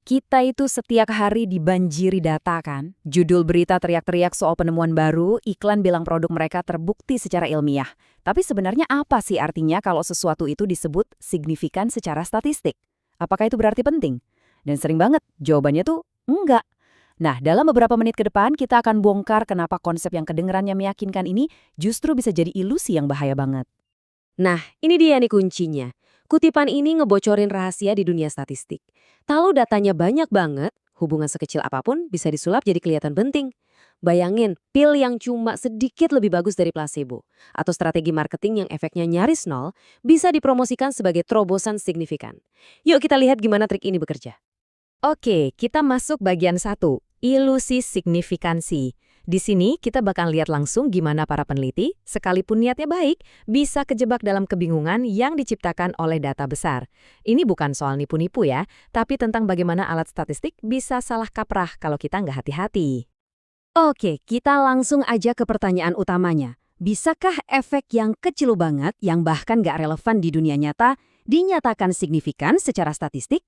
Kita itu setiap hari dibanjiri data kan? Judul berita teriak-teriak soal penemuan baru, iklan bilang produk mereka terbukti secara ilmiah. Tapi sebenarnya apa sih artinya kalau sesuatu itu disebut signifikan secara statistik? Apakah itu berarti penting? Dan sering banget, jawabannya tuh enggak. Nah, dalam beberapa menit ke depan kita akan bongkar kenapa konsep yang kedengerannya meyakinkan ini justru bisa jadi ilusi yang bahaya banget. Nah, ini dia nih kuncinya. Kutipan ini ngebocorin rahasia di dunia statistik. Kalau datanya banyak banget, hubungan sekecil apapun bisa disulap jadi kelihatan penting. Bayangin, pil yang cuma sedikit lebih bagus dari placebo, atau strategi marketing yang efeknya nyaris nol, bisa dipromosikan sebagai terobosan signifikan. Yuk kita lihat gimana trik ini bekerja. Oke, kita masuk bagian 1, ilusi signifikansi. Di sini kita bakal lihat langsung gimana para peneliti, sekalipun niatnya baik, bisa kejebak dalam kebingungan yang diciptakan oleh data besar. Ini bukan soal nipu-nipu ya, tapi tentang bagaimana alat statistik bisa salah kaprah kalau kita nggak hati-hati. Oke, kita langsung aja ke pertanyaan utamanya. Bisakah efek yang kecil banget, yang bahkan gak relevan di dunia nyata, dinyatakan signifikan secara statistik?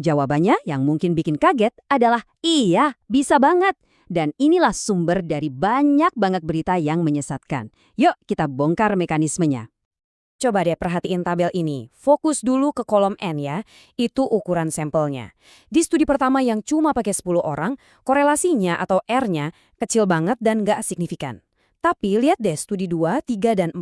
Jawabannya yang mungkin bikin kaget adalah iya, bisa banget. Dan inilah sumber dari banyak banget berita yang menyesatkan. Yuk kita bongkar mekanismenya. Coba deh perhatiin tabel ini. Fokus dulu ke kolom N ya. Itu ukuran sampelnya. Di studi pertama yang cuma pakai 10 orang, korelasinya atau R-nya kecil banget dan nggak signifikan. Tapi lihat deh studi 2, 3, dan 4.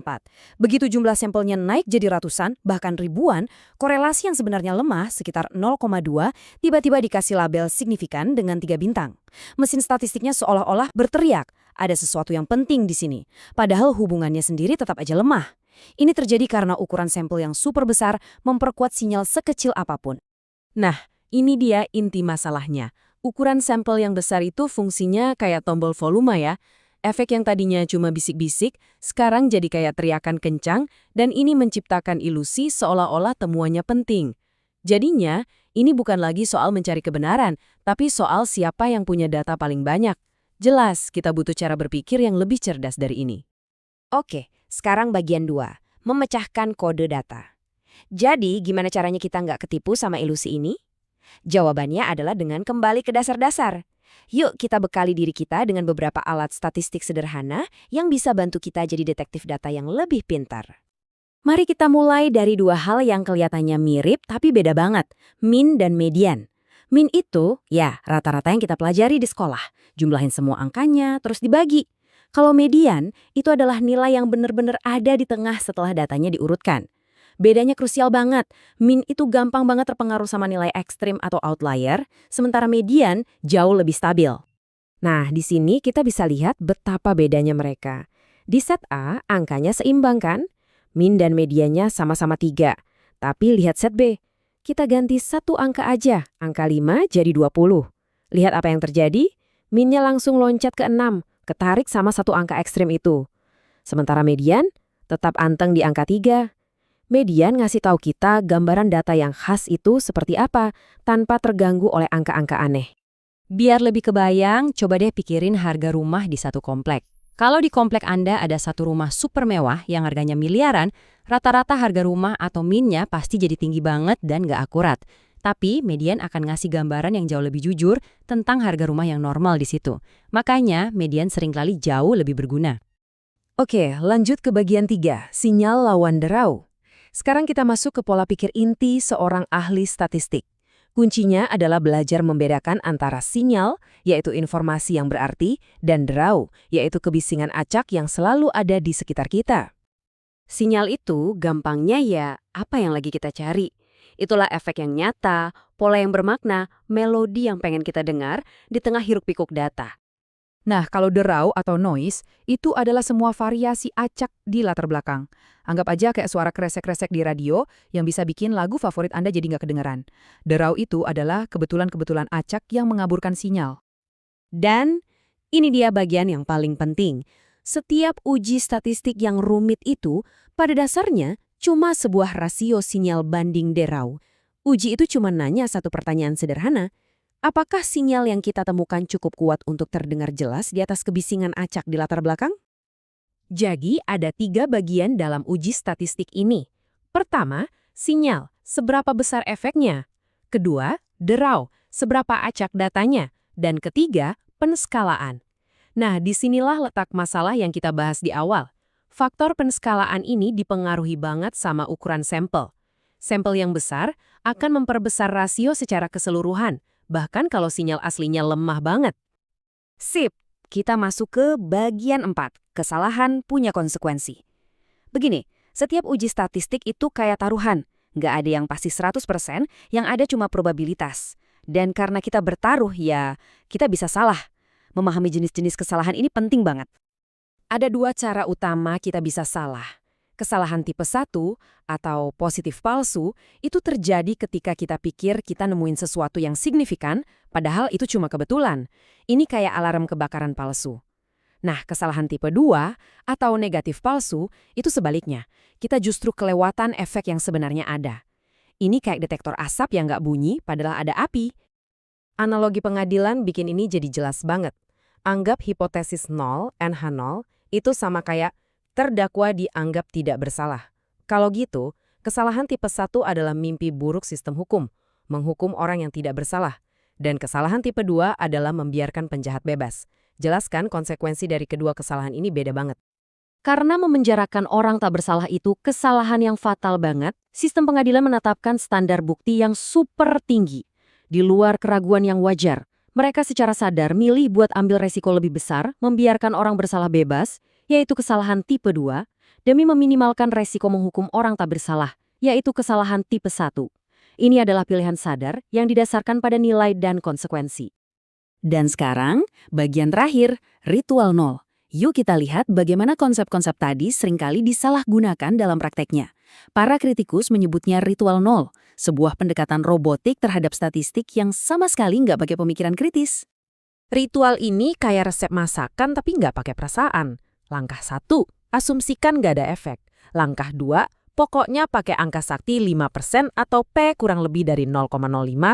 Begitu jumlah sampelnya naik jadi ratusan, bahkan ribuan, korelasi yang sebenarnya lemah sekitar 0,2 tiba-tiba dikasih label signifikan dengan 3 bintang. Mesin statistiknya seolah-olah berteriak, ada sesuatu yang penting di sini. Padahal hubungannya sendiri tetap aja lemah. Ini terjadi karena ukuran sampel yang super besar memperkuat sinyal sekecil apapun. Nah, ini dia inti masalahnya. Ukuran sampel yang besar itu fungsinya kayak tombol volume ya. Efek yang tadinya cuma bisik-bisik, sekarang jadi kayak teriakan kencang, dan ini menciptakan ilusi seolah-olah temuannya penting. Jadinya, ini bukan lagi soal mencari kebenaran, tapi soal siapa yang punya data paling banyak. Jelas, kita butuh cara berpikir yang lebih cerdas dari ini. Oke, sekarang bagian 2, memecahkan kode data. Jadi, gimana caranya kita nggak ketipu sama ilusi ini? Jawabannya adalah dengan kembali ke dasar-dasar. Yuk kita bekali diri kita dengan beberapa alat statistik sederhana yang bisa bantu kita jadi detektif data yang lebih pintar. Mari kita mulai dari dua hal yang kelihatannya mirip tapi beda banget, min dan median. Min itu, ya rata-rata yang kita pelajari di sekolah. Jumlahin semua angkanya, terus dibagi. Kalau median, itu adalah nilai yang benar-benar ada di tengah setelah datanya diurutkan. Bedanya krusial banget. Min itu gampang banget terpengaruh sama nilai ekstrim atau outlier, sementara median jauh lebih stabil. Nah, di sini kita bisa lihat betapa bedanya mereka. Di set A, angkanya seimbang kan? Min dan mediannya sama-sama 3. Tapi lihat set B. Kita ganti satu angka aja, angka 5 jadi 20. Lihat apa yang terjadi? Minnya langsung loncat ke 6, ketarik sama satu angka ekstrim itu. Sementara median tetap anteng di angka 3. Median ngasih tahu kita gambaran data yang khas itu seperti apa, tanpa terganggu oleh angka-angka aneh. Biar lebih kebayang, coba deh pikirin harga rumah di satu komplek. Kalau di komplek Anda ada satu rumah super mewah yang harganya miliaran, rata-rata harga rumah atau minnya pasti jadi tinggi banget dan nggak akurat. Tapi median akan ngasih gambaran yang jauh lebih jujur tentang harga rumah yang normal di situ. Makanya median seringkali jauh lebih berguna. Oke, lanjut ke bagian 3, sinyal lawan derau. Sekarang kita masuk ke pola pikir inti seorang ahli statistik. Kuncinya adalah belajar membedakan antara sinyal, yaitu informasi yang berarti, dan derau, yaitu kebisingan acak yang selalu ada di sekitar kita. Sinyal itu gampangnya ya apa yang lagi kita cari. Itulah efek yang nyata, pola yang bermakna, melodi yang pengen kita dengar di tengah hiruk-pikuk data. Nah, kalau derau atau noise, itu adalah semua variasi acak di latar belakang. Anggap aja kayak suara kresek-kresek di radio yang bisa bikin lagu favorit Anda jadi nggak kedengeran. Derau itu adalah kebetulan-kebetulan acak yang mengaburkan sinyal. Dan ini dia bagian yang paling penting. Setiap uji statistik yang rumit itu, pada dasarnya cuma sebuah rasio sinyal banding derau. Uji itu cuma nanya satu pertanyaan sederhana. Apakah sinyal yang kita temukan cukup kuat untuk terdengar jelas di atas kebisingan acak di latar belakang? Jadi, ada 3 bagian dalam uji statistik ini. Pertama, sinyal, seberapa besar efeknya? Kedua, derau, seberapa acak datanya, dan ketiga, penskalaan. Nah, disinilah letak masalah yang kita bahas di awal. Faktor penskalaan ini dipengaruhi banget sama ukuran sampel. Sampel yang besar akan memperbesar rasio secara keseluruhan, bahkan kalau sinyal aslinya lemah banget. Sip, kita masuk ke bagian 4. Kesalahan punya konsekuensi. Begini, setiap uji statistik itu kayak taruhan. Nggak ada yang pasti 100%, yang ada cuma probabilitas. Dan karena kita bertaruh, ya kita bisa salah. Memahami jenis-jenis kesalahan ini penting banget. Ada 2 cara utama kita bisa salah. Kesalahan tipe 1 atau positif palsu itu terjadi ketika kita pikir kita nemuin sesuatu yang signifikan, padahal itu cuma kebetulan. Ini kayak alarm kebakaran palsu. Nah, kesalahan tipe 2 atau negatif palsu itu sebaliknya. Kita justru kelewatan efek yang sebenarnya ada. Ini kayak detektor asap yang nggak bunyi padahal ada api. Analogi pengadilan bikin ini jadi jelas banget. Anggap hipotesis 0, NH0, itu sama kayak terdakwa dianggap tidak bersalah. Kalau gitu, kesalahan tipe 1 adalah mimpi buruk sistem hukum, menghukum orang yang tidak bersalah. Dan kesalahan tipe 2 adalah membiarkan penjahat bebas. Jelaskan konsekuensi dari kedua kesalahan ini beda banget. Karena memenjarakan orang tak bersalah itu kesalahan yang fatal banget, sistem pengadilan menetapkan standar bukti yang super tinggi. Di luar keraguan yang wajar, mereka secara sadar milih buat ambil resiko lebih besar, membiarkan orang bersalah bebas, yaitu kesalahan tipe 2, demi meminimalkan resiko menghukum orang tak bersalah, yaitu kesalahan tipe 1. Ini adalah pilihan sadar yang didasarkan pada nilai dan konsekuensi. Dan sekarang, bagian terakhir, ritual 0. Yuk kita lihat bagaimana konsep-konsep tadi seringkali disalahgunakan dalam prakteknya. Para kritikus menyebutnya ritual 0, sebuah pendekatan robotik terhadap statistik yang sama sekali nggak pakai pemikiran kritis. Ritual ini kayak resep masakan tapi nggak pakai perasaan. Langkah 1, asumsikan nggak ada efek. Langkah 2, pokoknya pakai angka sakti 5% atau P kurang lebih dari 0,05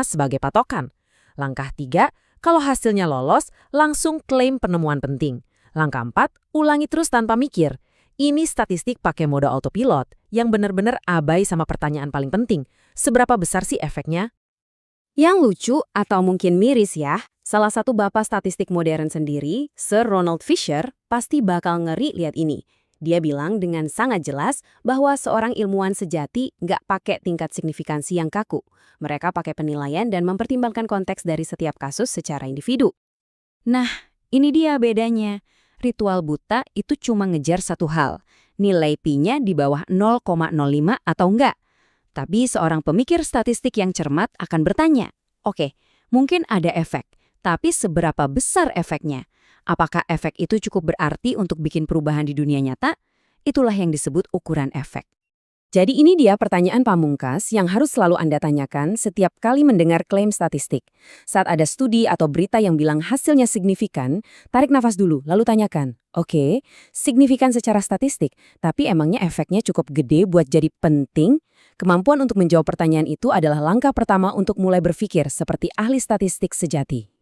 sebagai patokan. Langkah 3, kalau hasilnya lolos, langsung klaim penemuan penting. Langkah 4, ulangi terus tanpa mikir. Ini statistik pakai mode autopilot yang benar-benar abai sama pertanyaan paling penting. Seberapa besar sih efeknya? Yang lucu atau mungkin miris ya, salah satu bapak statistik modern sendiri, Sir Ronald Fisher, pasti bakal ngeri lihat ini. Dia bilang dengan sangat jelas bahwa seorang ilmuwan sejati nggak pakai tingkat signifikansi yang kaku. Mereka pakai penilaian dan mempertimbangkan konteks dari setiap kasus secara individu. Nah, ini dia bedanya. Ritual buta itu cuma ngejar satu hal, nilai Pi-nya di bawah 0,05 atau enggak. Tapi seorang pemikir statistik yang cermat akan bertanya, oke, mungkin ada efek, tapi seberapa besar efeknya? Apakah efek itu cukup berarti untuk bikin perubahan di dunia nyata? Itulah yang disebut ukuran efek. Jadi ini dia pertanyaan pamungkas yang harus selalu Anda tanyakan setiap kali mendengar klaim statistik. Saat ada studi atau berita yang bilang hasilnya signifikan, tarik nafas dulu, lalu tanyakan, oke, signifikan secara statistik, tapi emangnya efeknya cukup gede buat jadi penting? Kemampuan untuk menjawab pertanyaan itu adalah langkah pertama untuk mulai berpikir seperti ahli statistik sejati.